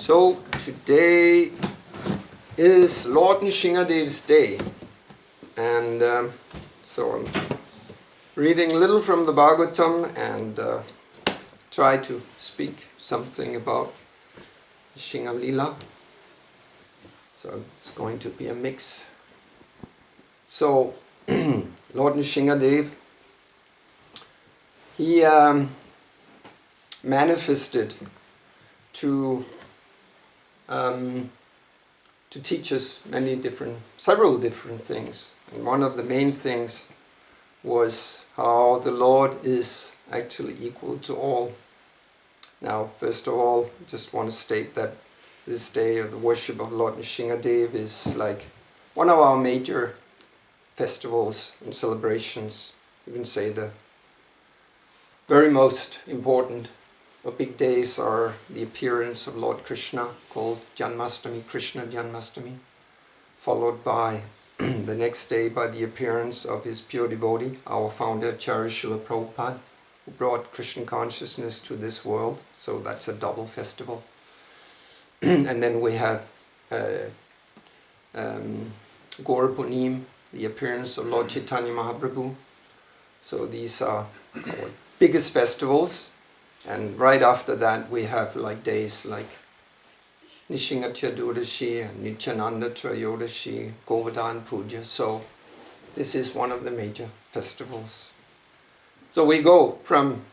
So today is Lord Nrisimhadeva's day, and so I'm reading a little from the Bhagavatam and try to speak something about Nrisimha Lila. So it's going to be a mix. So Lord Nrisimhadeva, he manifested to teach us several different things. And one of the main things was how the Lord is actually equal to all. Now, first of all, I just want to state that this day of the worship of Lord Nrisimhadeva is like one of our major festivals and celebrations. You can say the very most important or big days are the appearance of Lord Krishna, called Janmastami, Krishna Janmastami, followed by the next day by the appearance of his pure devotee, our founder Acharya Srila Prabhupada, who brought Krishna consciousness to this world. So that's a double festival. And then we have Gaura Punim, the appearance of Lord Chaitanya Mahaprabhu. So these are our biggest festivals. And right after that we have like days like Nishingha Chaturdashi and Nityananda Trayodashi, Govardhan Puja. So this is one of the major festivals. So we go from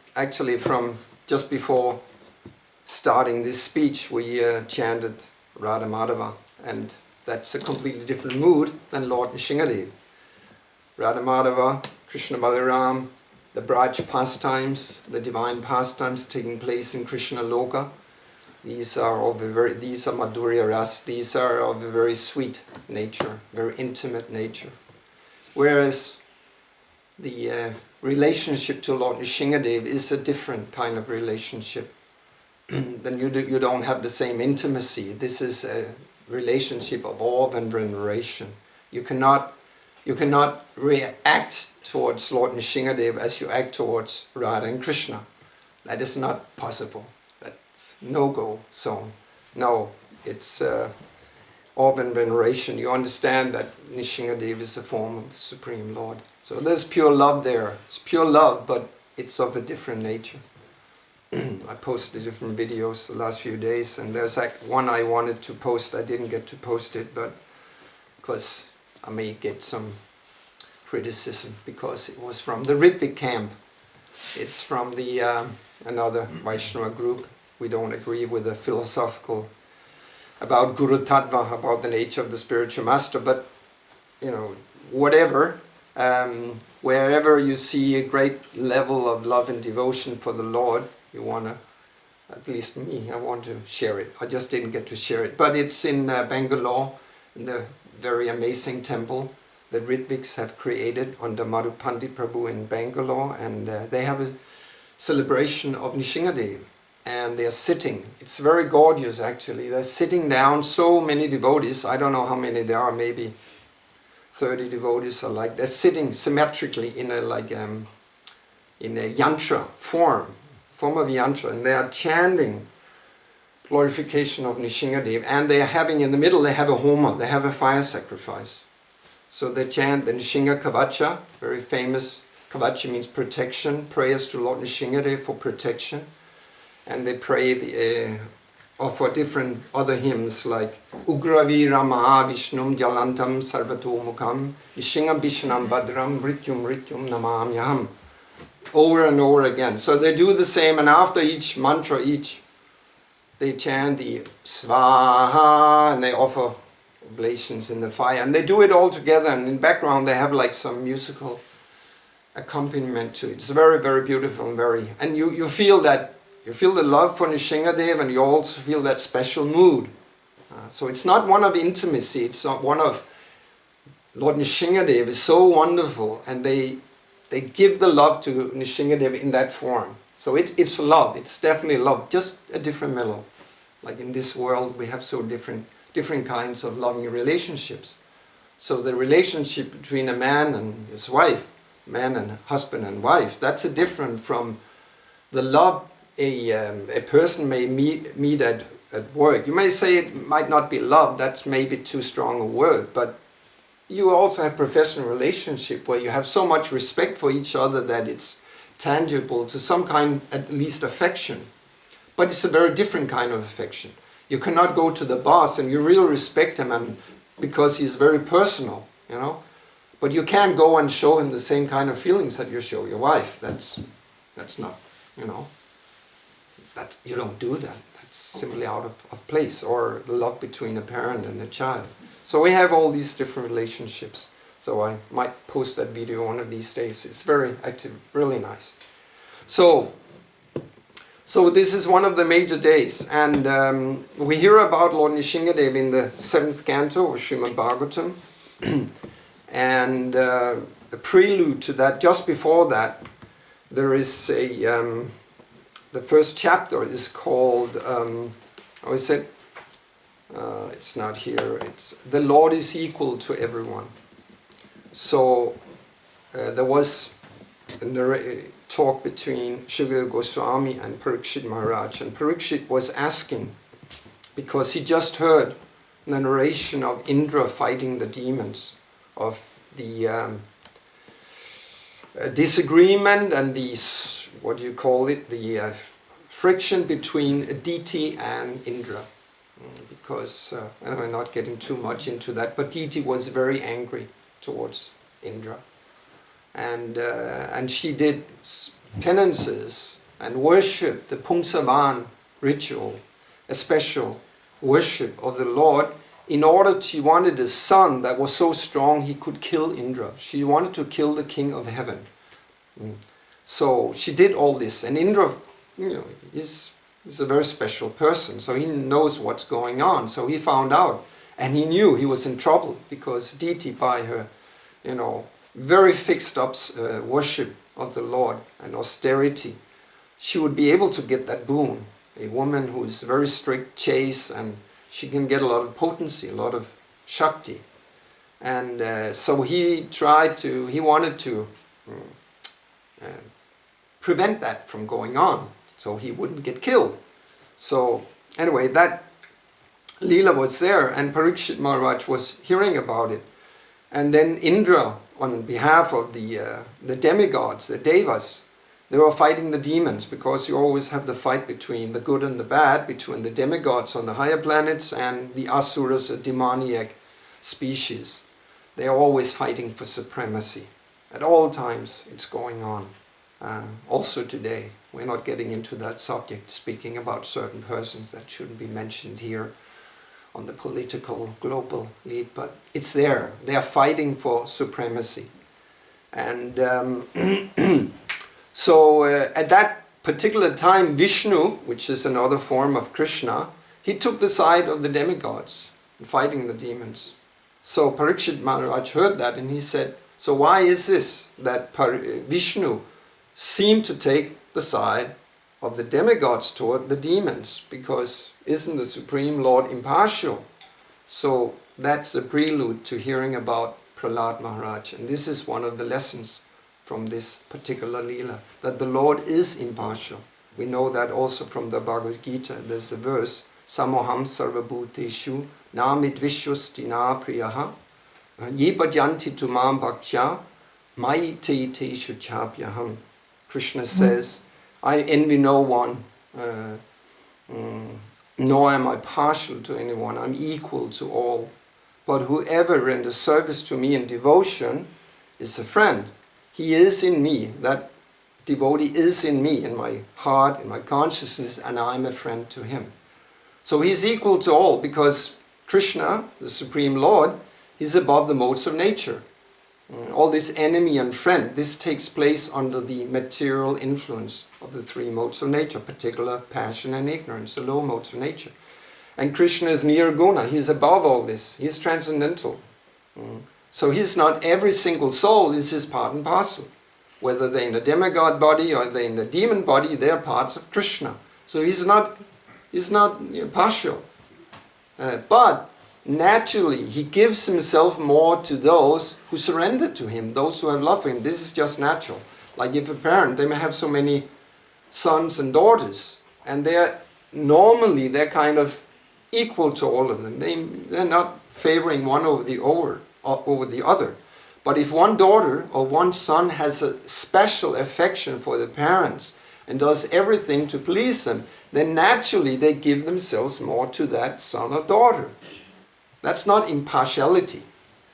just before starting this speech, we chanted Radhamadava, and that's a completely different mood than Lord Nrisimhadeva. Radhamadava, Krishna Balaram, the Braj pastimes, the divine pastimes taking place in Krishna Loka. These are Madhurya Ras, these are of a very sweet nature, very intimate nature. Whereas the relationship to Lord Nrisimhadeva is a different kind of relationship. Then you don't have the same intimacy. This is a relationship of awe and veneration. You cannot react towards Lord Nrisimhadeva as you act towards Radha and Krishna. That is not possible. That's no-go zone. No, it's awe and veneration. You understand that Nrisimhadeva is a form of the Supreme Lord. So there's pure love there. It's pure love, but it's of a different nature. I posted different videos the last few days, and there's one I wanted to post. I didn't get to post it, but because I may get some criticism because it was from the Ritvik camp. It's from the another Vaishnava group. We don't agree with the philosophical about Guru Tattva, about the nature of the spiritual master, but whatever, wherever you see a great level of love and devotion for the Lord, you want to, at least me, I want to share it. I just didn't get to share it, but it's in Bangalore, in the very amazing temple that Ritviks have created under Madhupandi Prabhu in Bangalore, and they have a celebration of Nrisimhadeva, and they are sitting. It's very gorgeous actually. They're sitting down, so many devotees, I don't know how many there are, maybe 30 devotees are like, they're sitting symmetrically in a yantra form of yantra, and they are chanting glorification of Nrisimhadeva, and they are having, in the middle they have a homa, they have a fire sacrifice. So they chant the Nrisimha Kavacha, very famous. Kavacha means protection, prayers to Lord Nrisimhadeva for protection. And they pray, offer different other hymns like Ugravi Rama Vishnum Jalantam Sarvato Mukam Nrisimha Vishnam Badram Rityum Namamyaham, over and over again. So they do the same, and after each mantra, they chant the Svaha, and they offer oblations in the fire, and they do it all together, and in background they have like some musical accompaniment to it. It's very, very beautiful, and you feel that, you feel the love for Nrisimhadeva, and you also feel that special mood. So it's not one of intimacy, it's not one of Lord Nrisimhadeva is so wonderful, and they give the love to Nrisimhadeva in that form. So it's love, it's definitely love, just a different mellow. Like in this world we have so different kinds of loving relationships. So the relationship between a man and his wife, man and husband and wife, that's different from the love a person may meet at at work. You may say it might not be love, that's maybe too strong a word, but you also have professional relationship where you have so much respect for each other that it's tangible to some kind, at least, affection. But it's a very different kind of affection. You cannot go to the boss and you really respect him and because he's very personal, you know. But you can't go and show him the same kind of feelings that you show your wife. That's not, you know, that you don't do that. That's simply out of place, or the love between a parent and a child. So we have all these different relationships. So I might post that video one of these days. It's very active, really nice. So this is one of the major days, and we hear about Lord Nrisimhadeva in the 7th canto of Srimad Bhagavatam, and a prelude to that, just before that, there is the first chapter is called, it's not here, it's The Lord is Equal to Everyone. So there was a talk between Shukadeva Goswami and Parikshit Maharaj, and Parikshit was asking, because he just heard the narration of Indra fighting the demons, of the disagreement and the, what do you call it, the friction between Diti and Indra. Because, I'm not getting too much into that, but Diti was very angry towards Indra. And she did penances and worship, the Pungsavan ritual, a special worship of the Lord, in order she wanted a son that was so strong he could kill Indra. She wanted to kill the king of heaven. So she did all this, and Indra, you know, is a very special person, so he knows what's going on. So he found out, and he knew he was in trouble, because Diti, by her, you know, very fixed up worship of the Lord and austerity, she would be able to get that boon. A woman who is very strict, chaste, and she can get a lot of potency, a lot of Shakti. And so he wanted to prevent that from going on, so he wouldn't get killed. So anyway, that Leela was there, and Parikshit Maharaj was hearing about it. And then Indra, on behalf of the demigods, the devas, they were fighting the demons, because you always have the fight between the good and the bad, between the demigods on the higher planets and the asuras, a demoniac species. They are always fighting for supremacy. At all times it's going on. Also today. We're not getting into that subject, speaking about certain persons that shouldn't be mentioned here on the political global lead, but it's there. They are fighting for supremacy. And so at that particular time, Vishnu, which is another form of Krishna, he took the side of the demigods, fighting the demons. So Parikshit Maharaj heard that, and he said, so why is this that Vishnu seemed to take the side of the demigods toward the demons? Because isn't the Supreme Lord impartial? So that's a prelude to hearing about Prahlad Maharaj. And this is one of the lessons from this particular Leela, that the Lord is impartial. We know that also from the Bhagavad Gita. There's a verse, Samoham sarvabhuteshu namidvishwastina priyaha yebhadyanti tumam bhaktya maite teshu chapyaham. Krishna says, I envy no one, nor am I partial to anyone. I'm equal to all. But whoever renders service to me in devotion is a friend. He is in me. That devotee is in me, in my heart, in my consciousness, and I'm a friend to him. So he's equal to all, because Krishna, the Supreme Lord, is above the modes of nature. All this enemy and friend, this takes place under the material influence of the three modes of nature, particular passion and ignorance, the low modes of nature. And Krishna is nirguna, he's above all this, he's transcendental. So he's not, every single soul is his part and parcel. Whether they're in a demigod body or they're in a demon body, they're parts of Krishna. So he's not partial. But naturally, he gives himself more to those who surrender to him, those who have love for him. This is just natural. Like if a parent, they may have so many sons and daughters, and they're kind of equal to all of them. They're not favoring one over the other. But if one daughter or one son has a special affection for the parents and does everything to please them, then naturally they give themselves more to that son or daughter. That's not impartiality.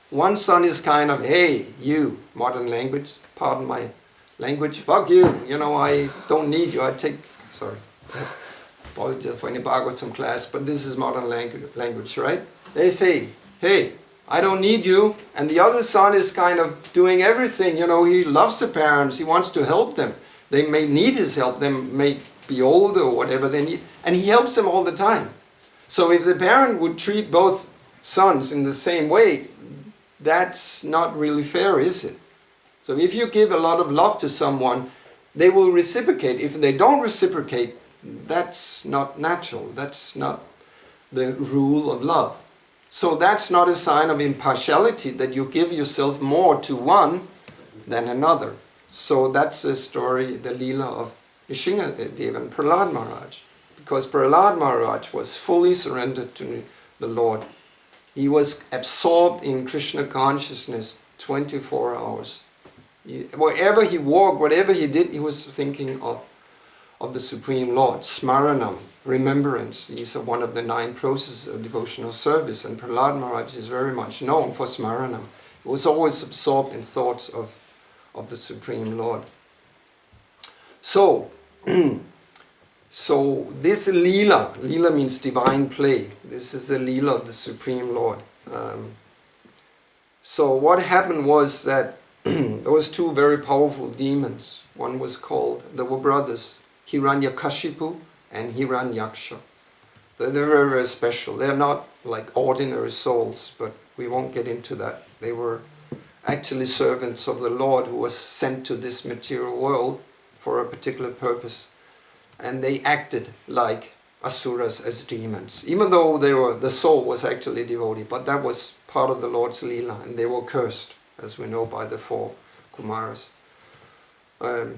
One son is kind of, hey, you, modern language, pardon my language, fuck you, I don't need you, apologize for any Bhagavatam class, but this is modern language, right? They say, hey, I don't need you, and the other son is kind of doing everything, he loves the parents, he wants to help them. They may need his help, they may be older or whatever they need, and he helps them all the time. So if the parent would treat both sons in the same way, that's not really fair, is it? So if you give a lot of love to someone, they will reciprocate. If they don't reciprocate, that's not natural. That's not the rule of love. So that's not a sign of impartiality, that you give yourself more to one than another. So that's the story, the Leela of Nrisimhadeva and Prahlad Maharaj. Because Prahlad Maharaj was fully surrendered to the Lord. He was absorbed in Krishna consciousness 24 hours. Wherever he walked, whatever he did, he was thinking of the Supreme Lord. Smaranam, remembrance. These are one of the 9 processes of devotional service. And Prahlad Maharaj is very much known for Smaranam. He was always absorbed in thoughts of the Supreme Lord. So this Leela means divine play. This is the Leela of the Supreme Lord. So what happened was that there was 2 very powerful demons. One was called, they were brothers, Hiranyakashipu and Hiranyaksha. They're very, very special. They're not like ordinary souls, but we won't get into that. They were actually servants of the Lord who was sent to this material world for a particular purpose. And they acted like asuras, as demons, even though the soul was actually devotee, but that was part of the Lord's Leela, and they were cursed, as we know, by the 4 Kumaras.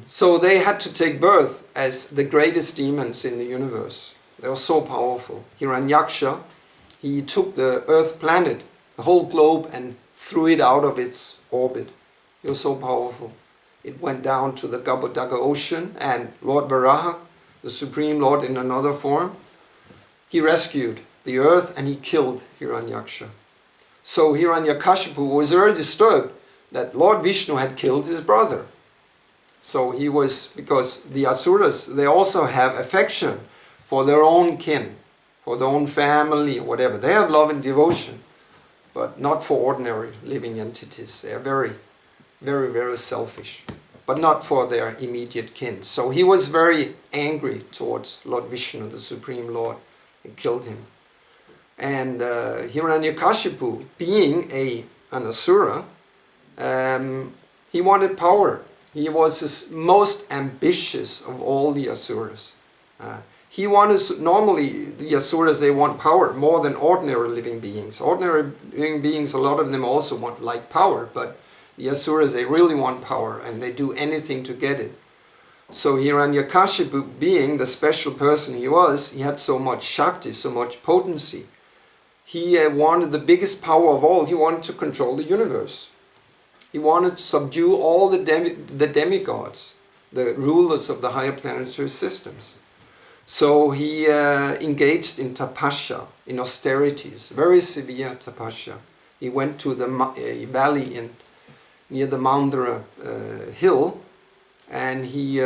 So they had to take birth as the greatest demons in the universe. They were so powerful. Hiranyaksha, he took the Earth planet, the whole globe, and threw it out of its orbit. It was so powerful. It went down to the Gabodaka Ocean, and Lord Varaha, the Supreme Lord in another form, he rescued the earth and he killed Hiranyaksha. So Hiranyakashipu was very disturbed that Lord Vishnu had killed his brother. So he was, because the asuras, they also have affection for their own kin, for their own family, or whatever. They have love and devotion, but not for ordinary living entities. They are very, very, very selfish, but not for their immediate kin. So he was very angry towards Lord Vishnu, the Supreme Lord, and killed him. And Hiranyakashipu, being an asura, he wanted power. He was the most ambitious of all the asuras. He wanted, normally the asuras, they want power more than ordinary living beings. Ordinary living beings, a lot of them also want like power, but the asuras, they really want power and they do anything to get it. So Hiranyakashipu, being the special person he was, he had so much Shakti, so much potency. He wanted the biggest power of all. He wanted to control the universe. He wanted to subdue all the demigods, the rulers of the higher planetary systems. So he engaged in tapasya, in austerities, very severe tapasya. He went to the valley near the Mandara hill, and he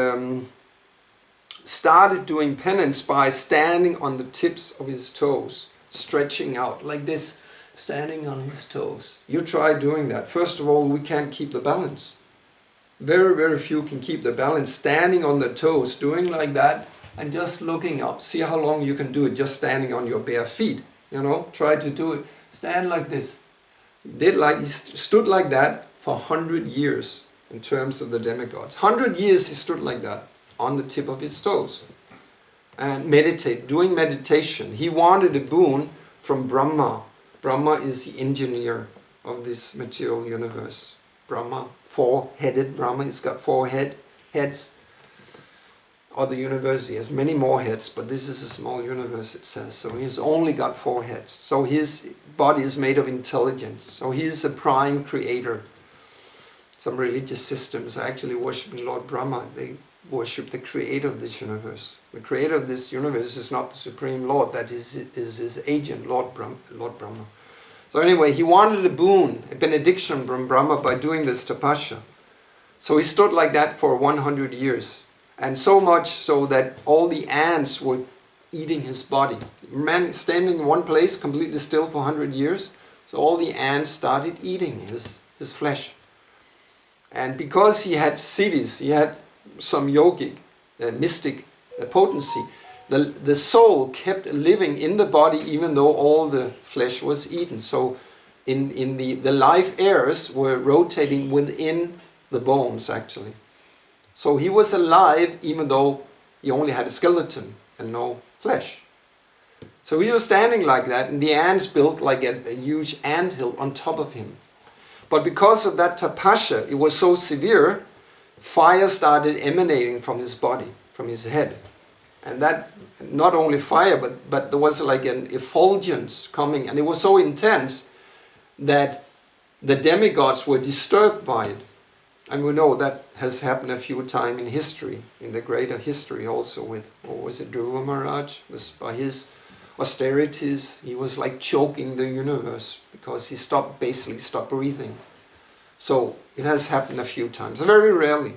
started doing penance by standing on the tips of his toes, stretching out like this, standing on his toes. You try doing that. First of all, we can't keep the balance. Very, very few can keep the balance. Standing on the toes, doing like that, and just looking up. See how long you can do it just standing on your bare feet. Try to do it. Stand like this. He stood like that for 100 years in terms of the demigods. 100 years he stood like that on the tip of his toes. And doing meditation. He wanted a boon from Brahma. Brahma is the engineer of this material universe. Brahma, 4-headed Brahma, he's got 4 heads. other universe he has many more heads, but this is a small universe, it says. So he has only got 4 heads. So his body is made of intelligence. So he is a prime creator. Some religious systems are actually worshipping Lord Brahma. They worship the creator of this universe. The creator of this universe is not the Supreme Lord, that is his agent, Lord Brahma. So anyway, he wanted a boon, a benediction from Brahma by doing this tapasya. So he stood like that for 100 years. And so much so that all the ants were eating his body. Man standing in one place, completely still for 100 years. So all the ants started eating his flesh. And because he had siddhis, he had some yogic, mystic potency, the soul kept living in the body even though all the flesh was eaten. So in the life airs were rotating within the bones actually. So he was alive even though he only had a skeleton and no flesh. So he was standing like that, and the ants built like a huge anthill on top of him. But because of that tapasya, it was so severe, fire started emanating from his body, from his head. And that, not only fire, but there was like an effulgence coming, and it was so intense that the demigods were disturbed by it. And we know that has happened a few times in history, in the greater history also with, what was it, Dhruva Maharaj? Was by his austerities, he was like choking the universe because he basically stopped breathing. So it has happened a few times, very rarely.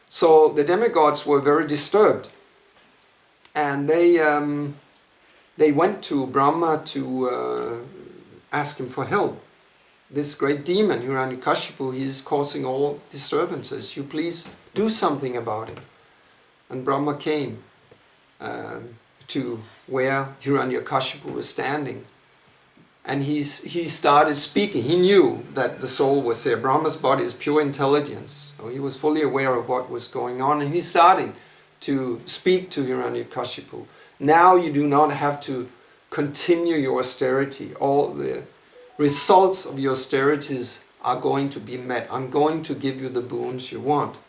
So the demigods were very disturbed, and they went to Brahma to ask him for help. This great demon, Hiranyakashipu, he is causing all disturbances. You please do something about it. And Brahma came to where Hiranyakashipu was standing. And he started speaking. He knew that the soul was there. Brahma's body is pure intelligence. So he was fully aware of what was going on. And he started to speak to Hiranyakashipu. Now you do not have to continue your austerity. All the results of your austerities are going to be met. I'm going to give you the boons you want.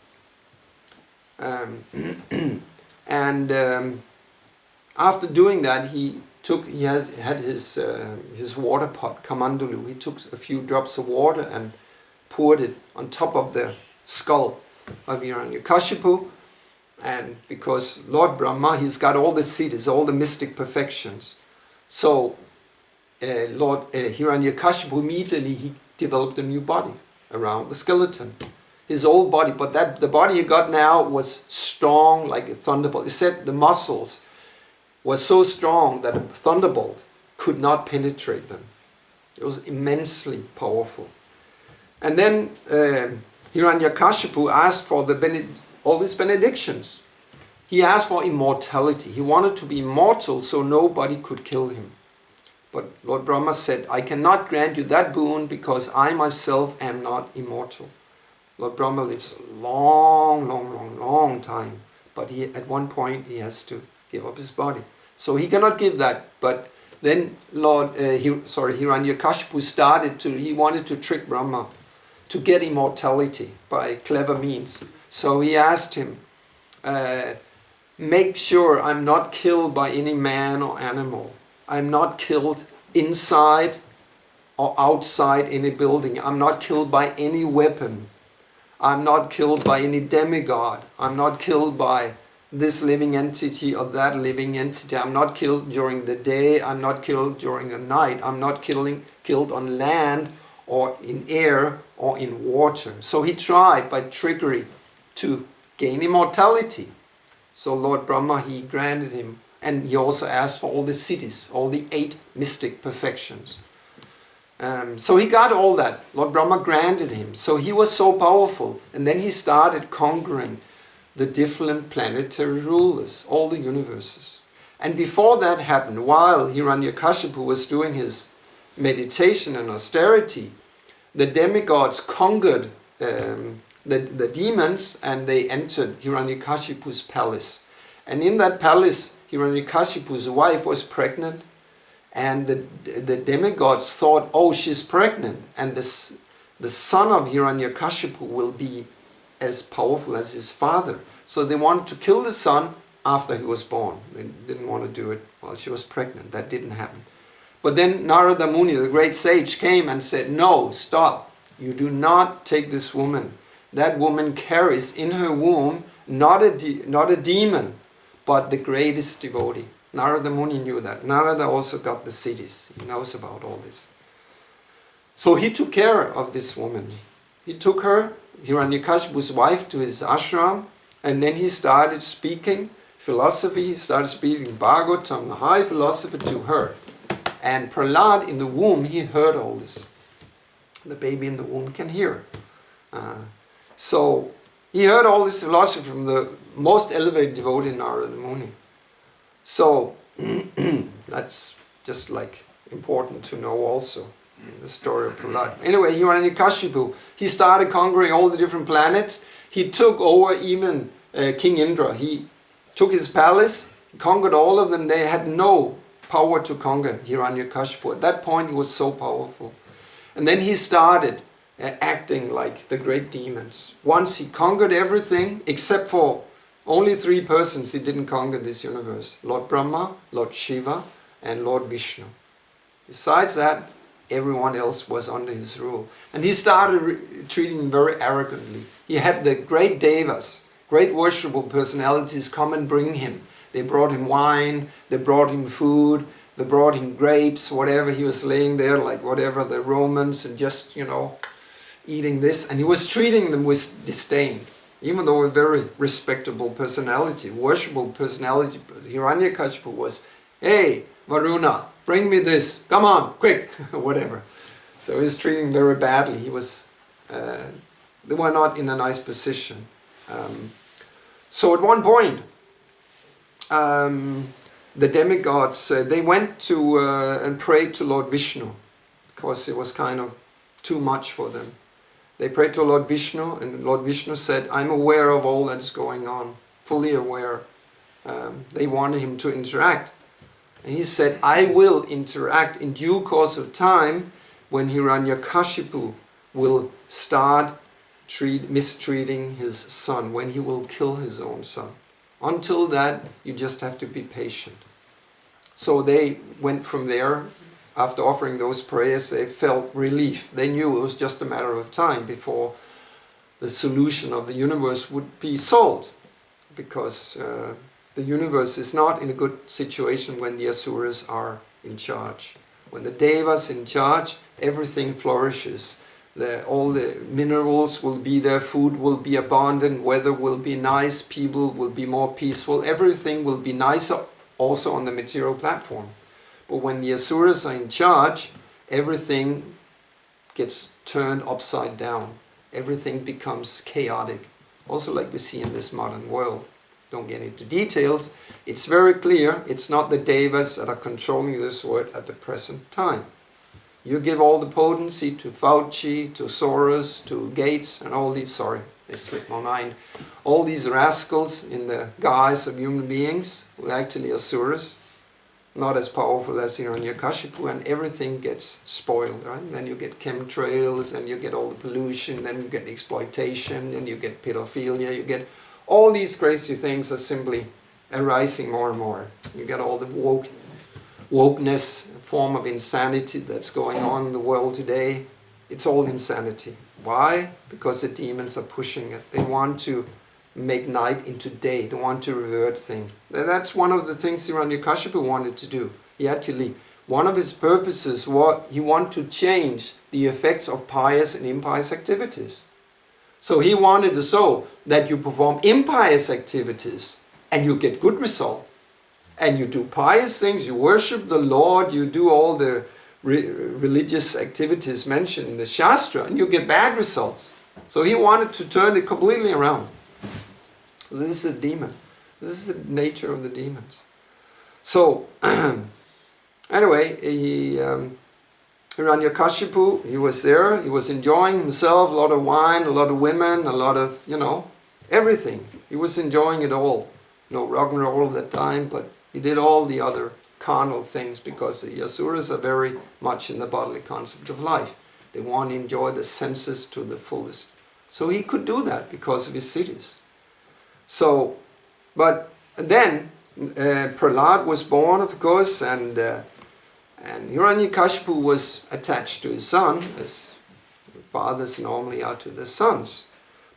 After doing that, he had his water pot, Kamandulu. He took a few drops of water and poured it on top of the skull of Hiranyakashipu. And because Lord Brahma, he's got all the siddhis, all the mystic perfections. So Lord Hiranyakashipu, immediately he developed a new body around the skeleton. His old body, but the body he got now was strong like a thunderbolt. He said the muscles was so strong that a thunderbolt could not penetrate them. It was immensely powerful. And then Hiranyakashipu asked for all these benedictions. He asked for immortality. He wanted to be immortal so nobody could kill him. But Lord Brahma said, I cannot grant you that boon because I myself am not immortal. Lord Brahma lives a long time. But at one point he has to give up his body. So he cannot give that. But then Hiranyakashipu he wanted to trick Brahma to get immortality by clever means. So he asked him, make sure I'm not killed by any man or animal. I'm not killed inside or outside any building. I'm not killed by any weapon. I'm not killed by any demigod. I'm not killed by this living entity or that living entity. I'm not killed during the day. I'm not killed during the night. I'm not killed on land or in air or in water. So he tried by trickery to gain immortality. So Lord Brahma, he granted him. And he also asked for all the siddhis, all the 8 mystic perfections. So he got all that. Lord Brahma granted him. So he was so powerful. And then he started conquering the different planetary rulers, all the universes. And before that happened, while Hiranyakashipu was doing his meditation and austerity, the demigods conquered the demons, and they entered Hiranyakashipu's palace. And in that palace, Hiranyakashipu's wife was pregnant, and the demigods thought, oh, she's pregnant, and the son of Hiranyakashipu will be as powerful as his father. So they wanted to kill the son after he was born. They didn't want to do it while she was pregnant. That didn't happen. But then Narada Muni, the great sage, came and said, no, stop. You do not take this woman. That woman carries in her womb not a demon, but the greatest devotee. Narada Muni knew that. Narada also got the cities. He knows about all this. So he took care of this woman. He took her, Hiranyakashipu's wife, to his ashram, and then he started speaking philosophy. He started speaking Bhagavatam, the high philosophy, to her. And Prahlad in the womb, he heard all this. The baby in the womb can hear. So he heard all this philosophy from the most elevated devotee, Narada Muni. So that's just like important to know also, the story of Prahlad. Anyway, Hiranyakashipu, he started conquering all the different planets. He took over even King Indra. He took his palace, conquered all of them. They had no power to conquer Hiranyakashipu. At that point, he was so powerful. And then he started acting like the great demons. Once he conquered everything, except for only 3 persons he didn't conquer this universe. Lord Brahma, Lord Shiva, and Lord Vishnu. Besides that, everyone else was under his rule. And he started treating them very arrogantly. He had the great devas, great worshipful personalities, come and bring him. They brought him wine, they brought him food, they brought him grapes, whatever he was laying there, like whatever the Romans, and just, eating this. And he was treating them with disdain, even though a very respectable personality, worshipful personality. Hiranyakashipu was, hey, Varuna, bring me this, come on, quick, whatever. So he was treating them very badly. He was, they were not in a nice position. So at one point, the demigods, they went to and prayed to Lord Vishnu, because it was kind of too much for them. They prayed to Lord Vishnu, and Lord Vishnu said, I'm aware of all that's going on, fully aware. They wanted him to interact. And he said, I will interact in due course of time when Hiranyakashipu will start mistreating his son, when he will kill his own son. Until that, you just have to be patient. So they went from there. After offering those prayers, they felt relief. They knew it was just a matter of time before the solution of the universe would be solved. Because the universe is not in a good situation when the asuras are in charge. When the devas in charge, everything flourishes. All the minerals will be there, food will be abundant, weather will be nice, people will be more peaceful, everything will be nicer also on the material platform. But when the asuras are in charge, everything gets turned upside down. Everything becomes chaotic. Also like we see in this modern world. Don't get into details. It's very clear it's not the devas that are controlling this world at the present time. You give all the potency to Fauci, to Soros, to Gates, and all these, sorry, they slipped my mind, all these rascals in the guise of human beings, who actually are asuras, not as powerful as Hiranyakashipu, and everything gets spoiled, right? Then you get chemtrails, and you get all the pollution, then you get exploitation, and you get pedophilia, you get all these crazy things are simply arising more and more. You get all the wokeness, form of insanity that's going on in the world today. It's all insanity. Why? Because the demons are pushing it. They want to make night into day. They want to revert things. That's one of the things Hiranyakashipu wanted to do. He actually, one of his purposes was he wanted to change the effects of pious and impious activities. So he wanted so that you perform impious activities and you get good result. And you do pious things, you worship the Lord, you do all the religious activities mentioned in the Shastra, and you get bad results. So he wanted to turn it completely around. So this is a demon. This is the nature of the demons. So, anyway, Hiranyakashipu, he was there, he was enjoying himself, a lot of wine, a lot of women, a lot of, everything. He was enjoying it all. No rock and roll at that time, but he did all the other carnal things because the asuras are very much in the bodily concept of life. They want to enjoy the senses to the fullest. So he could do that because of his cities. So, but then Prahlad was born, of course, and Hiranyakashipu was attached to his son, as fathers normally are to their sons.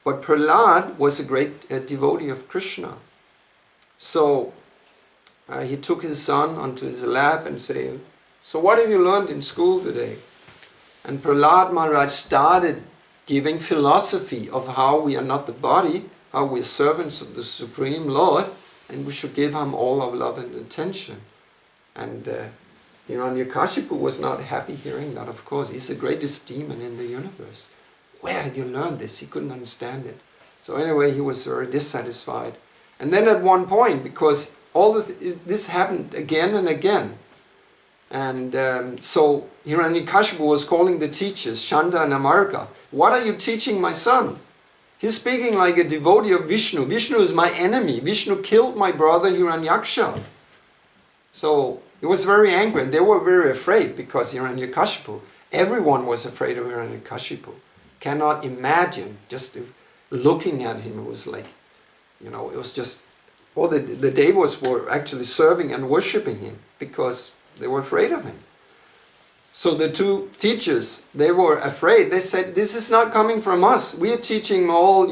But Prahlad was a great devotee of Krishna. So he took his son onto his lap and said, "So what have you learned in school today?" And Prahlad Maharaj started giving philosophy of how we are not the body, how we are servants of the Supreme Lord, and we should give him all our love and attention. And Hiranyakashipu was not happy hearing that, of course. He's the greatest demon in the universe. Where have you learned this? He couldn't understand it. So anyway, he was very dissatisfied. And then at one point, because this happened again and again, and so Hiranyakashipu was calling the teachers, Chanda and Amarka, "What are you teaching my son? He's speaking like a devotee of Vishnu. Vishnu is my enemy. Vishnu killed my brother Hiranyaksha." So he was very angry, and they were very afraid because Hiranyakashipu, everyone was afraid of Hiranyakashipu. Cannot imagine, just looking at him, it was like, it was just, all the devas were actually serving and worshipping him because they were afraid of him. So the two teachers, they were afraid. They said, "This is not coming from us. We are teaching all,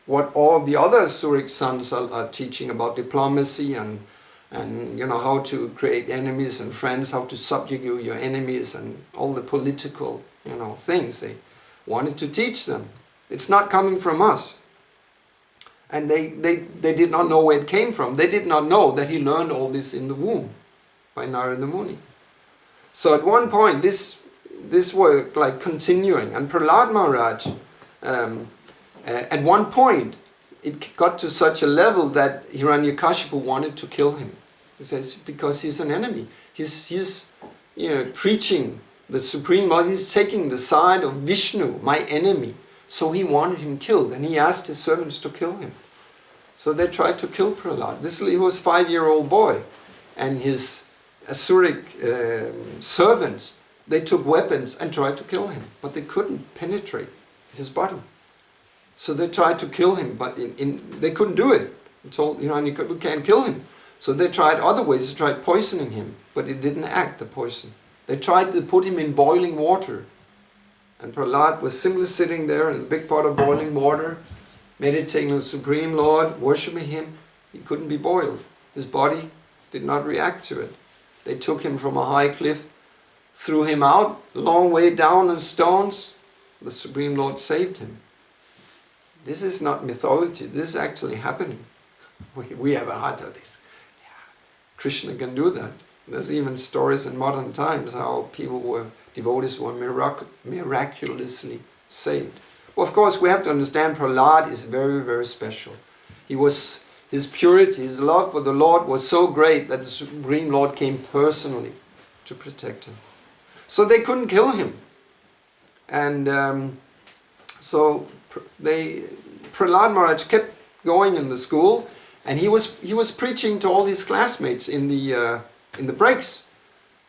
what all the other Surik sons are teaching about diplomacy and how to create enemies and friends, how to subjugate your enemies and all the political, things. They wanted to teach them. It's not coming from us." And they did not know where it came from. They did not know that he learned all this in the womb by Narada Muni. So at one point, this were like continuing. And Prahlad Maharaj, at one point, it got to such a level that Hiranyakashipu wanted to kill him. He says, because he's an enemy. He's preaching the Supreme Lord. He's taking the side of Vishnu, my enemy. So he wanted him killed, and he asked his servants to kill him. So they tried to kill Prahlad. He was a 5-year-old boy, and his Asuric servants, they took weapons and tried to kill him, but they couldn't penetrate his body. So they tried to kill him, but they couldn't do it. They told, we can't kill him. So they tried other ways. They tried poisoning him, but it didn't act, the poison. They tried to put him in boiling water. And Prahlad was simply sitting there in a big pot of boiling water, meditating on the Supreme Lord, worshipping him. He couldn't be boiled. His body did not react to it. They took him from a high cliff, threw him out, a long way down on stones. The Supreme Lord saved him. This is not mythology. This is actually happening. We have heard of this. Krishna can do that. There's even stories in modern times how devotees were miraculously saved. Well, of course, we have to understand Prahlad is very, very special. His purity, his love for the Lord was so great that the Supreme Lord came personally to protect him. So they couldn't kill him. And so Prahlad Maharaj kept going in the school, and he was preaching to all his classmates in the breaks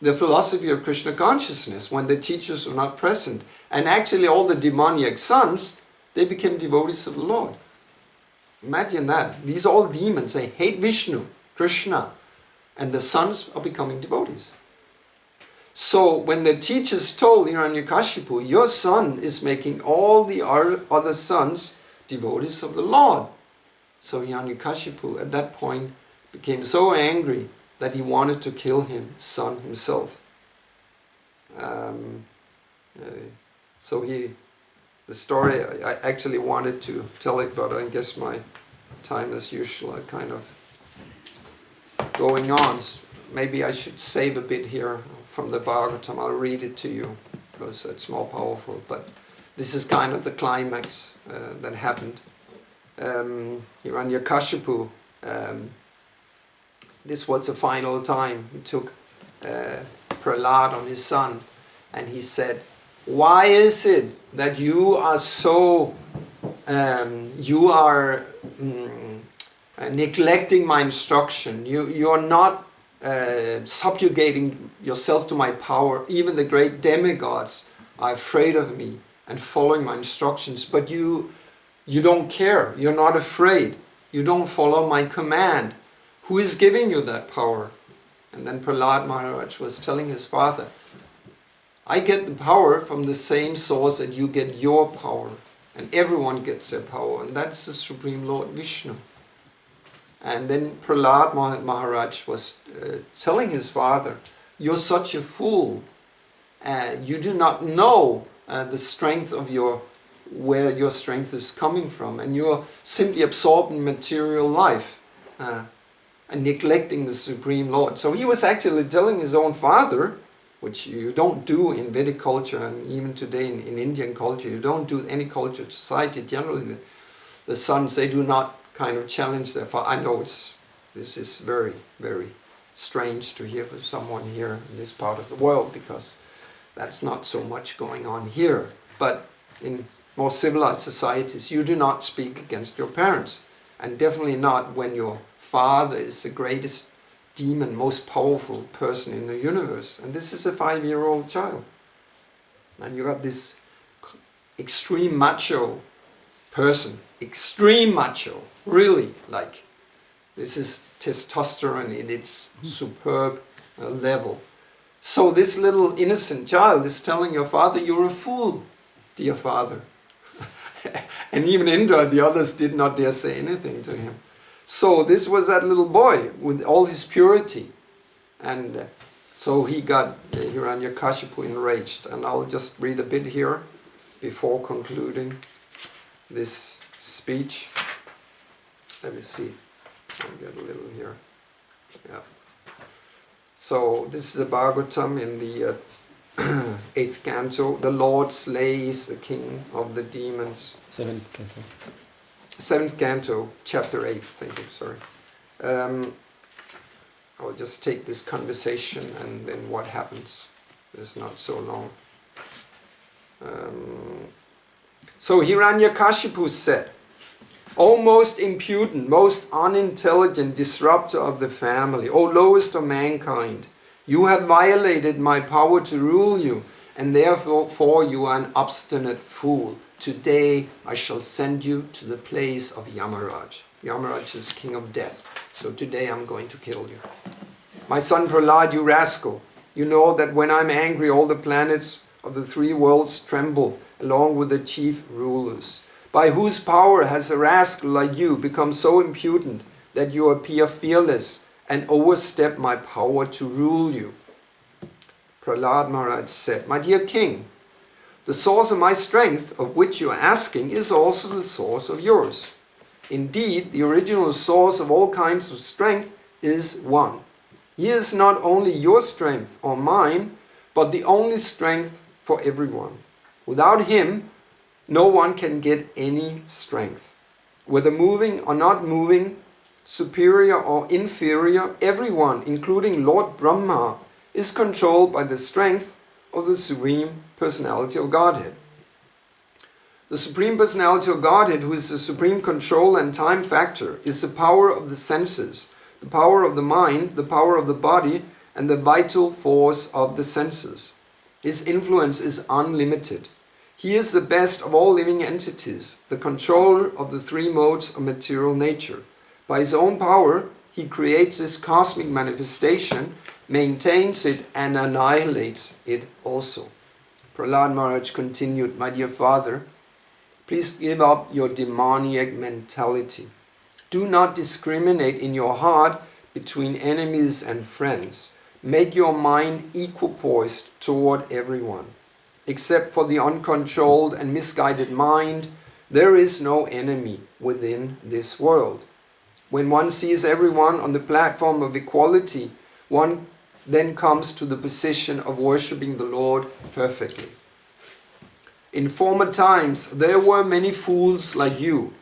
the philosophy of Krishna consciousness when the teachers were not present. And actually all the demoniac sons, they became devotees of the Lord. Imagine that. These are all demons. They hate Vishnu, Krishna, and the sons are becoming devotees. So when the teachers told Hiranyakashipu, your son is making all the other sons devotees of the Lord. So Hiranyakashipu at that point became so angry that he wanted to kill his son himself. The story, I actually wanted to tell it, but I guess my time as usual are kind of going on. Maybe I should save a bit here from the Bhagavatam. I'll read it to you because it's more powerful. But this is kind of the climax that happened. Hiranyakashipu, this was the final time. He took Prahlad on his son and he said, why is it that you are so, neglecting my instruction? You are not subjugating yourself to my power. Even the great demigods are afraid of me. and following my instructions, but you don't care, you're not afraid. You don't follow my command. Who is giving you that power? And then Prahlad Maharaj was telling his father, I get the power from the same source that you get your power. And everyone gets their power. And that's the Supreme Lord Vishnu. And then Prahlad Maharaj was telling his father, you're such a fool. You do not know the strength of where your strength is coming from. And you're simply absorbed in material life. And neglecting the Supreme Lord. So he was actually telling his own father, which you don't do in Vedic culture, and even today in Indian culture, you don't do any culture society. Generally, the sons, they do not kind of challenge their father. I know this is very, very strange to hear from someone here in this part of the world, because that's not so much going on here. But in more civilized societies, you do not speak against your parents, and definitely not when your father is the greatest demon, most powerful person in the universe. And this is a 5-year-old child. And you got this extreme macho person, extreme macho, really, like, this is testosterone in its superb level. So this little innocent child is telling your father, you're a fool, dear father. And even Indra, the others did not dare say anything to him. So this was that little boy with all his purity. And so he got Hiranyakashipu enraged. And I'll just read a bit here before concluding this speech. Let me see. I'll get a little here. Yeah. So this is the Bhagavatam in the 8th canto. The Lord slays the king of the demons. 7th canto. 7th canto, chapter 8, thank you, sorry. I'll just take this conversation and then what happens. It's not so long. So Hiranyakashipu said, O most impudent, most unintelligent disruptor of the family, O lowest of mankind, you have violated my power to rule you, and therefore you are an obstinate fool. Today I shall send you to the place of Yamaraj. Yamaraj is king of death. So today I'm going to kill you. My son Prahlad, you rascal, you know that when I'm angry all the planets of the 3 worlds tremble along with the chief rulers. By whose power has a rascal like you become so impudent that you appear fearless and overstep my power to rule you? Prahlad Maharaj said, my dear king, the source of my strength, of which you are asking, is also the source of yours. Indeed, the original source of all kinds of strength is one. He is not only your strength or mine, but the only strength for everyone. Without him, no one can get any strength. Whether moving or not moving, superior or inferior, everyone, including Lord Brahma, is controlled by the strength of the Supreme Personality of Godhead. The Supreme Personality of Godhead, who is the supreme control and time factor, is the power of the senses, the power of the mind, the power of the body, and the vital force of the senses. His influence is unlimited. He is the best of all living entities, the controller of the 3 modes of material nature. By his own power, he creates this cosmic manifestation, maintains it, and annihilates it also. Prahlad Maharaj continued, my dear father, please give up your demoniac mentality. Do not discriminate in your heart between enemies and friends. Make your mind equipoised toward everyone. Except for the uncontrolled and misguided mind, there is no enemy within this world. When one sees everyone on the platform of equality, one then comes to the position of worshipping the Lord perfectly. In former times, there were many fools like you,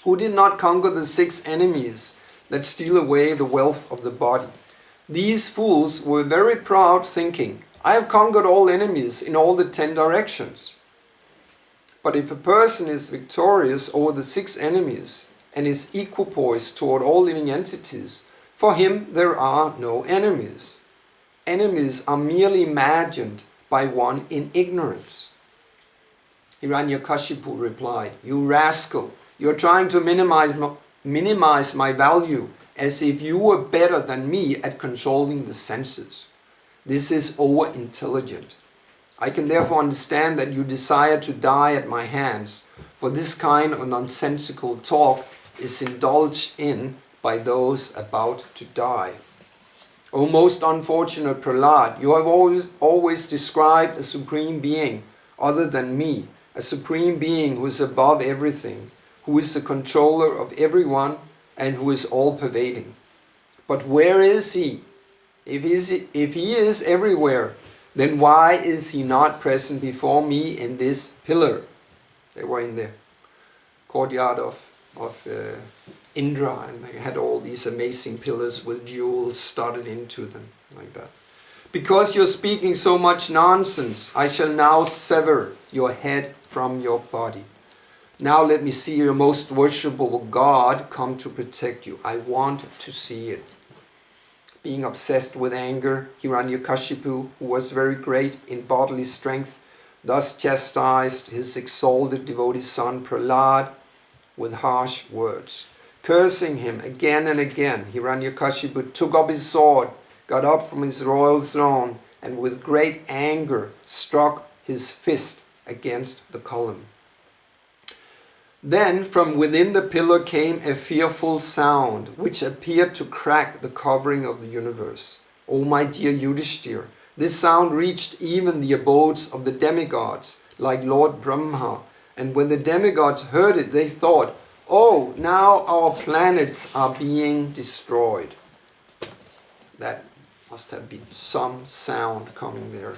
who did not conquer the 6 enemies that steal away the wealth of the body. These fools were very proud, thinking, I have conquered all enemies in all the 10 directions. But if a person is victorious over the 6 enemies and is equipoised toward all living entities, for him there are no enemies. Enemies are merely imagined by one in ignorance. Hiranyakashipu replied, you rascal, you are trying to minimize minimize my value as if you were better than me at controlling the senses. This is over-intelligent. I can therefore understand that you desire to die at my hands, for this kind of nonsensical talk is indulged in by those about to die. O most unfortunate Prahlad, you have always described a supreme being other than me, a supreme being who is above everything, who is the controller of everyone and who is all-pervading. But where is he? If he is everywhere, then why is he not present before me in this pillar? They were in the courtyard of Indra, and they had all these amazing pillars with jewels studded into them, like that. Because you're speaking so much nonsense, I shall now sever your head from your body. Now let me see your most worshipful God come to protect you. I want to see it. Being obsessed with anger, Hiranyakashipu, who was very great in bodily strength, thus chastised his exalted devotee son Prahlad with harsh words. Cursing him again and again, Hiranyakashipu took up his sword, got up from his royal throne, and with great anger struck his fist against the column. Then from within the pillar came a fearful sound, which appeared to crack the covering of the universe. O my dear Yudhishthir, this sound reached even the abodes of the demigods, like Lord Brahma, and when the demigods heard it, they thought, oh, now our planets are being destroyed. That must have been some sound coming there.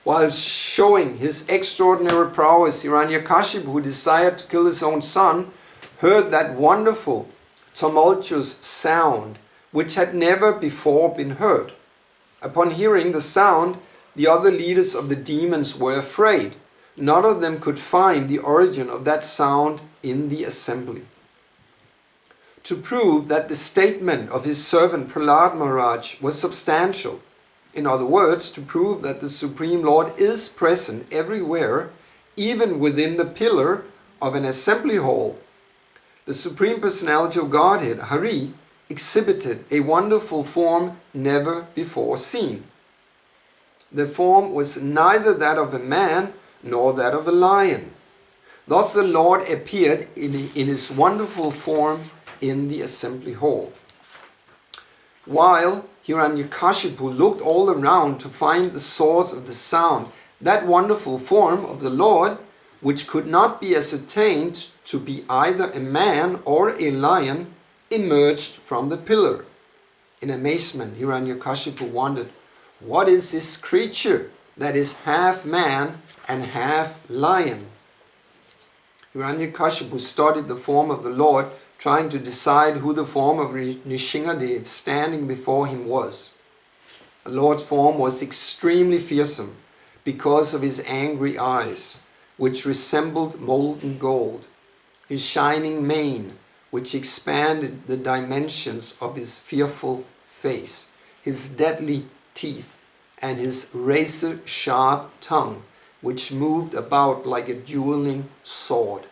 While showing his extraordinary prowess, Hiranyakashipu, who desired to kill his own son, heard that wonderful, tumultuous sound, which had never before been heard. Upon hearing the sound, the other leaders of the demons were afraid. None of them could find the origin of that sound in the assembly. To prove that the statement of his servant Prahlad Maharaj was substantial, in other words, to prove that the Supreme Lord is present everywhere, even within the pillar of an assembly hall, the Supreme Personality of Godhead, Hari, exhibited a wonderful form never before seen. The form was neither that of a man nor that of a lion. Thus the Lord appeared in his wonderful form in the assembly hall. While Hiranyakashipu looked all around to find the source of the sound, that wonderful form of the Lord, which could not be ascertained to be either a man or a lion, emerged from the pillar. In amazement, Hiranyakashipu wondered, what is this creature that is half man and half lion? Hiranyakashipu studied the form of the Lord, trying to decide who the form of Nrisimhadeva standing before him was. The Lord's form was extremely fearsome because of his angry eyes, which resembled molten gold, his shining mane, which expanded the dimensions of his fearful face, his deadly teeth, and his razor-sharp tongue, which moved about like a dueling sword.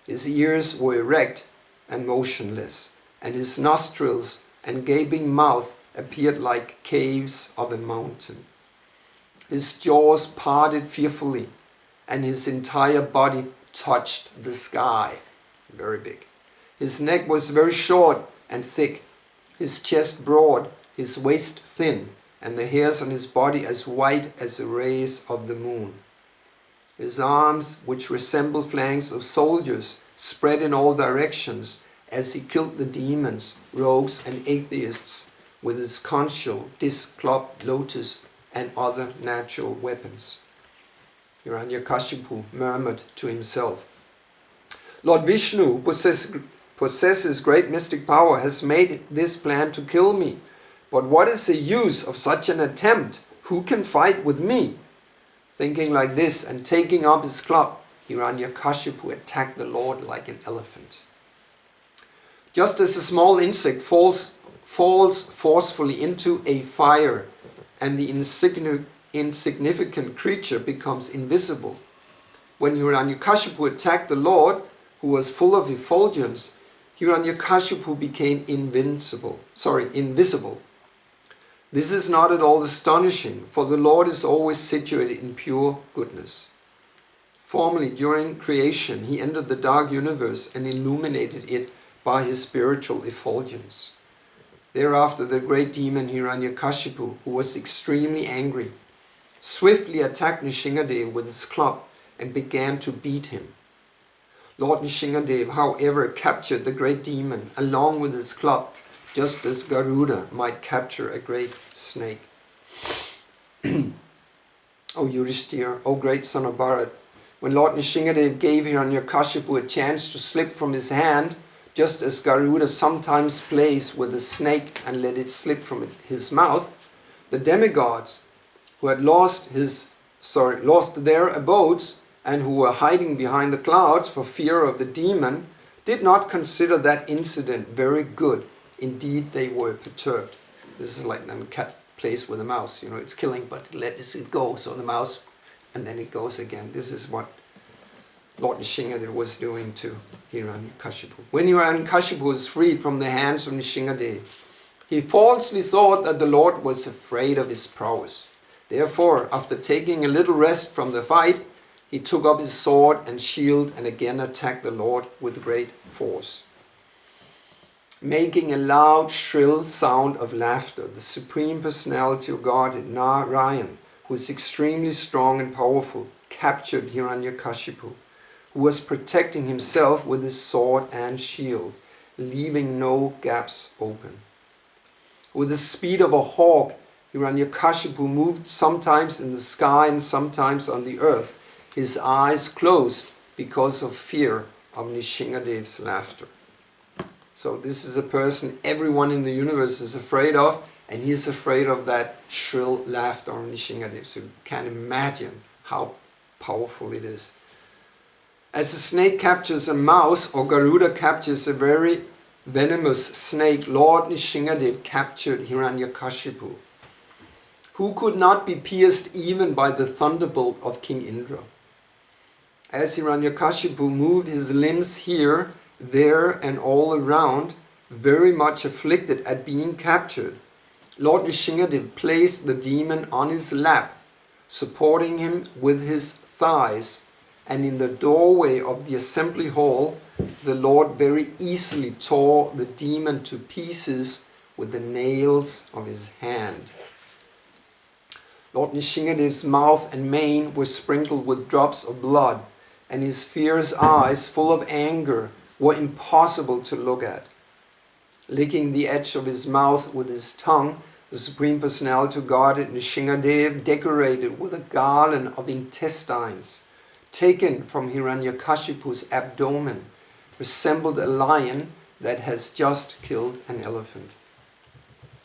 His ears were erect and motionless, and his nostrils and gaping mouth appeared like caves of a mountain. His jaws parted fearfully, and his entire body touched the sky. Very big. His neck was very short and thick, his chest broad, his waist thin, and the hairs on his body as white as the rays of the moon. His arms, which resembled flanks of soldiers, spread in all directions as he killed the demons, rogues and atheists with his conchal, disc, club, lotus and other natural weapons. Hiranyakashipu murmured to himself, Lord Vishnu, who possesses great mystic power, has made this plan to kill me. But what is the use of such an attempt? Who can fight with me? Thinking like this and taking up his club, Hiranyakashipu attacked the Lord like an elephant. Just as a small insect falls forcefully into a fire and the insignificant creature becomes invisible, when Hiranyakashipu attacked the Lord, who was full of effulgence, Hiranyakashipu became invisible. This is not at all astonishing, for the Lord is always situated in pure goodness. Formerly, during creation, he entered the dark universe and illuminated it by his spiritual effulgence. Thereafter, the great demon Hiranyakashipu, who was extremely angry, swiftly attacked Nrisimhadeva with his club and began to beat him. Lord Nrisimhadeva, however, captured the great demon along with his club, just as Garuda might capture a great snake. O Yudhishthira, O great son of Bharat, when Lord Nrisimhadeva gave Hiranyakashipu a chance to slip from his hand, just as Garuda sometimes plays with a snake and let it slip from his mouth, the demigods who had lost their abodes and who were hiding behind the clouds for fear of the demon did not consider that incident very good. Indeed, they were perturbed. This is like when a cat plays with a mouse. It's killing, but it lets it go. So the mouse, and then it goes again. This is what Lord Nrisimhadeva was doing to Hiranyakashipu. When Hiranyakashipu was freed from the hands of Nrisimhadeva, he falsely thought that the Lord was afraid of his prowess. Therefore, after taking a little rest from the fight, he took up his sword and shield and again attacked the Lord with great force. Making a loud, shrill sound of laughter, the Supreme Personality of Godhead, Narayan, who is extremely strong and powerful, captured Hiranyakashipu, who was protecting himself with his sword and shield, leaving no gaps open. With the speed of a hawk, Hiranyakashipu moved sometimes in the sky and sometimes on the earth, his eyes closed because of fear of Nrisimhadeva's laughter. So this is a person everyone in the universe is afraid of, and he is afraid of that shrill laughter of Nrisimhadeva. So you can imagine how powerful it is. As a snake captures a mouse, or Garuda captures a very venomous snake, Lord Nrisimhadeva captured Hiranyakashipu, who could not be pierced even by the thunderbolt of King Indra. As Hiranyakashipu moved his limbs here, there and all around, very much afflicted at being captured, Lord Nrisimhadeva placed the demon on his lap, supporting him with his thighs, and in the doorway of the assembly hall, the Lord very easily tore the demon to pieces with the nails of his hand. Lord Nrisimhadeva's mouth and mane were sprinkled with drops of blood, and his fierce eyes, full of anger, were impossible to look at. Licking the edge of his mouth with his tongue, the Supreme Personality of Godhead, Nrisimhadeva, decorated with a garland of intestines, taken from Hiranyakashipu's abdomen, resembled a lion that has just killed an elephant.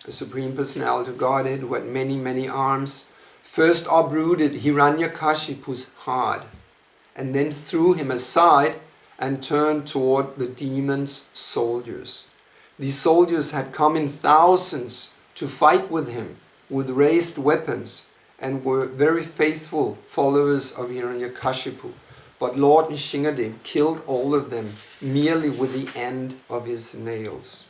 The Supreme Personality of Godhead, who had many, many arms, first uprooted Hiranyakashipu's heart, and then threw him aside and turned toward the demon's soldiers. These soldiers had come in thousands to fight with him with raised weapons and were very faithful followers of Hiranyakashipu. But Lord Nrisimhadeva killed all of them merely with the end of his nails.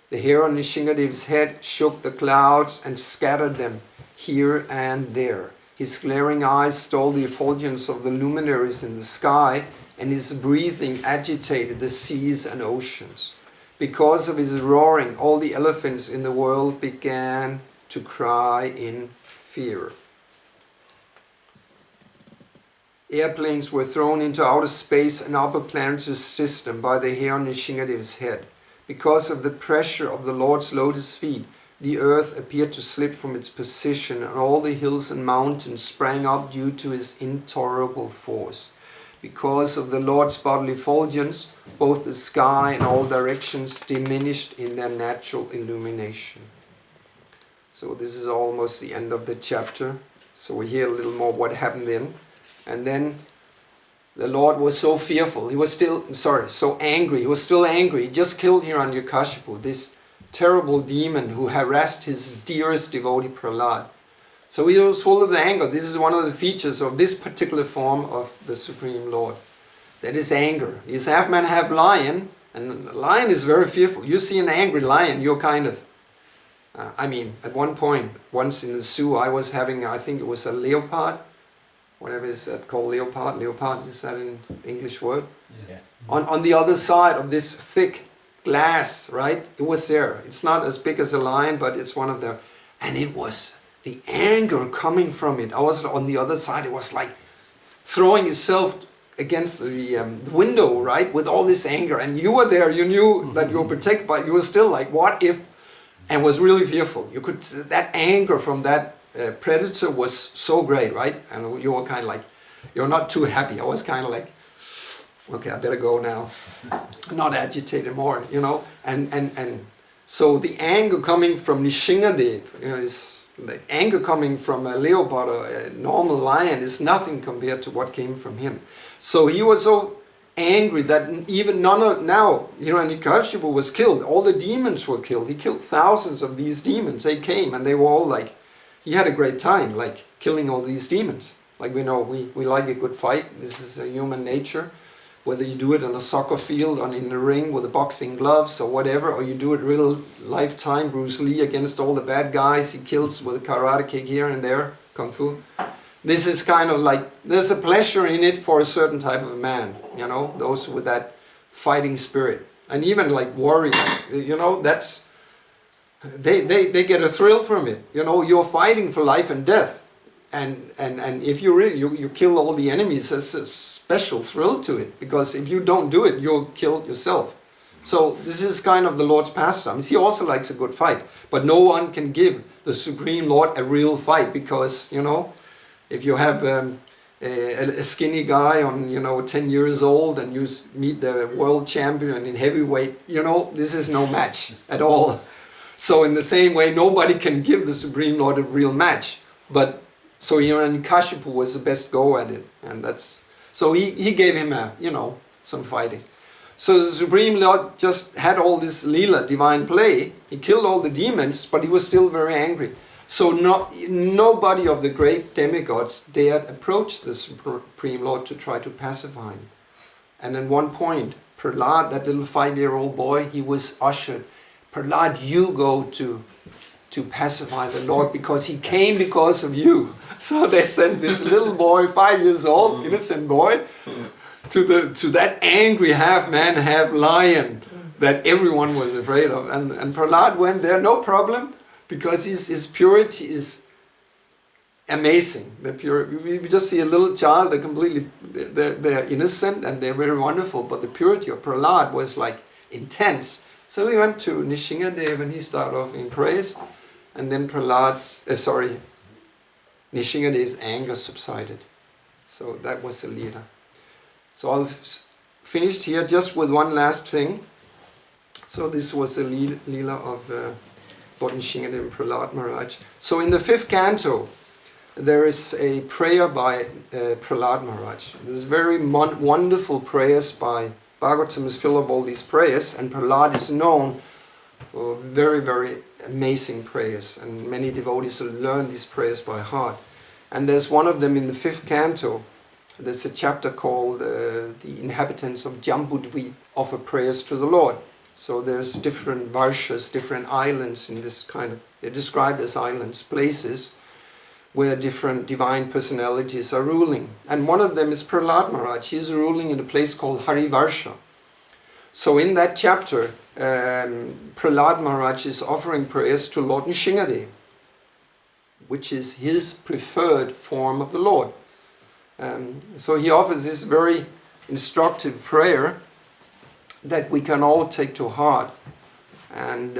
The hair on Nrisimhadeva's head shook the clouds and scattered them here and there. His glaring eyes stole the effulgence of the luminaries in the sky, and his breathing agitated the seas and oceans. Because of his roaring, all the elephants in the world began to cry in fear. Airplanes were thrown into outer space and upper planetary system by the hair on Nrisimhadeva's head. Because of the pressure of the Lord's lotus feet, the earth appeared to slip from its position, and all the hills and mountains sprang up due to his intolerable force. Because of the Lord's bodily effulgence, both the sky and all directions diminished in their natural illumination. So this is almost the end of the chapter. So we hear a little more what happened then. And then the Lord was so fearful. He was so angry. He was still angry. He just killed Hiranyakashipu, this terrible demon who harassed his dearest devotee Prahlad. So he was full of anger. This is one of the features of this particular form of the Supreme Lord. That is anger. He is half man, half lion, And a lion is very fearful. You see an angry lion, you're kind of... at one point, once in the zoo, I was having, I think it was a leopard. Whatever is that called, leopard? Leopard, is that an English word? Yeah. On the other side of this thick glass, right? It was there. It's not as big as a lion, but it's one of them. And it was the anger coming from it. I was on the other side. It was like throwing itself against the window, right? With all this anger. And you were there. You knew that you were protected, but you were still like, what if? And was really fearful. You could, that anger from that predator was so great, right? And you were kind of like, you're not too happy. I was kind of like, okay, I better go now. Not agitated more, you know. And so the anger coming from Nrisimhadeva, you know, is the anger coming from a leopard or a normal lion is nothing compared to what came from him. So he was so angry that even now, you know, Nrisimhadeva was killed. All the demons were killed. He killed thousands of these demons. They came and they were all like, he had a great time, like killing all these demons. Like we know, we like a good fight. This is a human nature. Whether you do it on a soccer field, or in the ring with the boxing gloves or whatever, or you do it real lifetime, Bruce Lee against all the bad guys he kills with a karate kick here and there, kung fu. This is kind of like, there's a pleasure in it for a certain type of man, you know, those with that fighting spirit. And even like warriors, you know, that's, they get a thrill from it. You know, you're fighting for life and death. And if you really, you kill all the enemies, there's a special thrill to it. Because if you don't do it, you'll kill yourself. So this is kind of the Lord's pastimes. He also likes a good fight. But no one can give the Supreme Lord a real fight. Because, you know, if you have a skinny guy on, you know, 10 years old and you meet the world champion in heavyweight, you know, this is no match at all. So in the same way, nobody can give the Supreme Lord a real match. But so Hiranyakashipu was the best go at it, and that's so he gave him a, you know, some fighting. So the Supreme Lord just had all this Leela, divine play. He killed all the demons, but he was still very angry. So nobody of the great demigods dared approach the Supreme Lord to try to pacify him. And at one point, Prahlad, that little 5-year-old boy, he was ushered. Prahlad, you go to pacify the Lord because he came because of you. So they sent this little boy, 5 years old, innocent boy, to that angry half man, half lion that everyone was afraid of. And Prahlad went there, no problem, because his purity is amazing. We just see a little child, they're innocent and they're very wonderful, but the purity of Prahlad was like intense. So he went to Nrisimhadeva and he started off in praise. And then Nrisimhadeva's anger subsided. So that was the leader. So I've finished here just with one last thing. So this was the Leela of Lord Nrisimhadeva and Prahlad Maharaj. So in the 5th canto, there is a prayer by Prahlad Maharaj. There's very wonderful prayers by Bhagavatam is full of all these prayers, and Prahlad is known for very, very amazing prayers, and many devotees will learn these prayers by heart. And there's one of them in the 5th canto. There's a chapter called the inhabitants of Jambudvip offer prayers to the Lord. So there's different varshas, different islands in this kind of, they're described as islands, places where different divine personalities are ruling. And one of them is Prahlad Maharaj. He's ruling in a place called Harivarsha. So in that chapter, Prahlad Maharaj is offering prayers to Lord Nrisimhadeva, which is his preferred form of the Lord. So he offers this very instructive prayer that we can all take to heart. And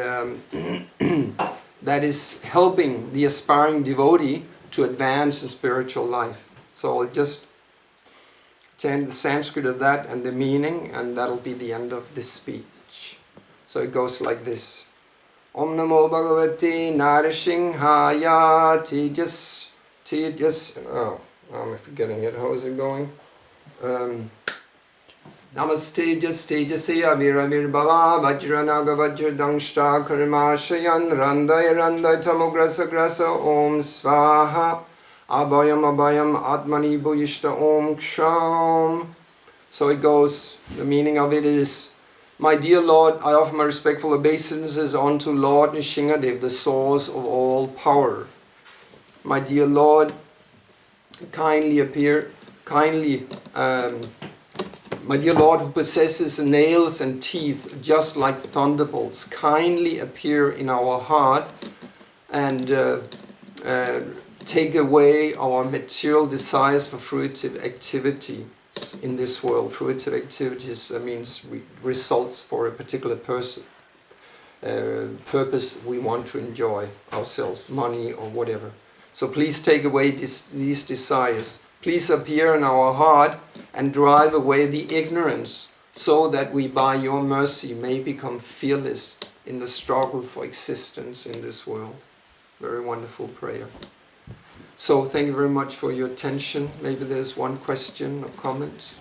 that is helping the aspiring devotee to advance in spiritual life. So I'll just chant the Sanskrit of that and the meaning, and that'll be the end of this speech. So it goes like this. Om Namo Bhagavate Nrisimhaya Tejas. Oh, I'm forgetting it. How is it going? Namaste Tejase Aviravir Bhava Vajranaga Vajradangshta Karmashayan Randai Tamograsa Grasa Om Svaha Abhayam Atmani Bhuyishta Om Ksham. So it goes, the meaning of it is, My dear Lord, I offer my respectful obeisances unto Lord Nrisimhadeva, the source of all power. My dear Lord, kindly appear, my dear Lord, who possesses nails and teeth just like thunderbolts, kindly appear in our heart and take away our material desires for fruitive activity in this world. Fruitive activities means results for a particular purpose we want to enjoy ourselves, money or whatever. So please take away these desires. Please appear in our heart and drive away the ignorance, so that we by your mercy may become fearless in the struggle for existence in this world. Very wonderful prayer. So thank you very much for your attention. Maybe there's one question or comment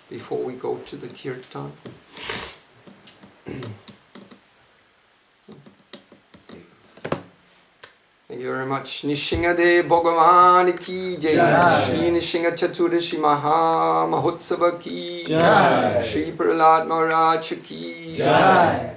before we go to the kirtan. Thank you very much. Nrisimhadeva Bhagavan ki jai. Shri Nrisimha Chaturashi Maha Mahotsava ki jai. Shri Prahlad Maharaj ki jai.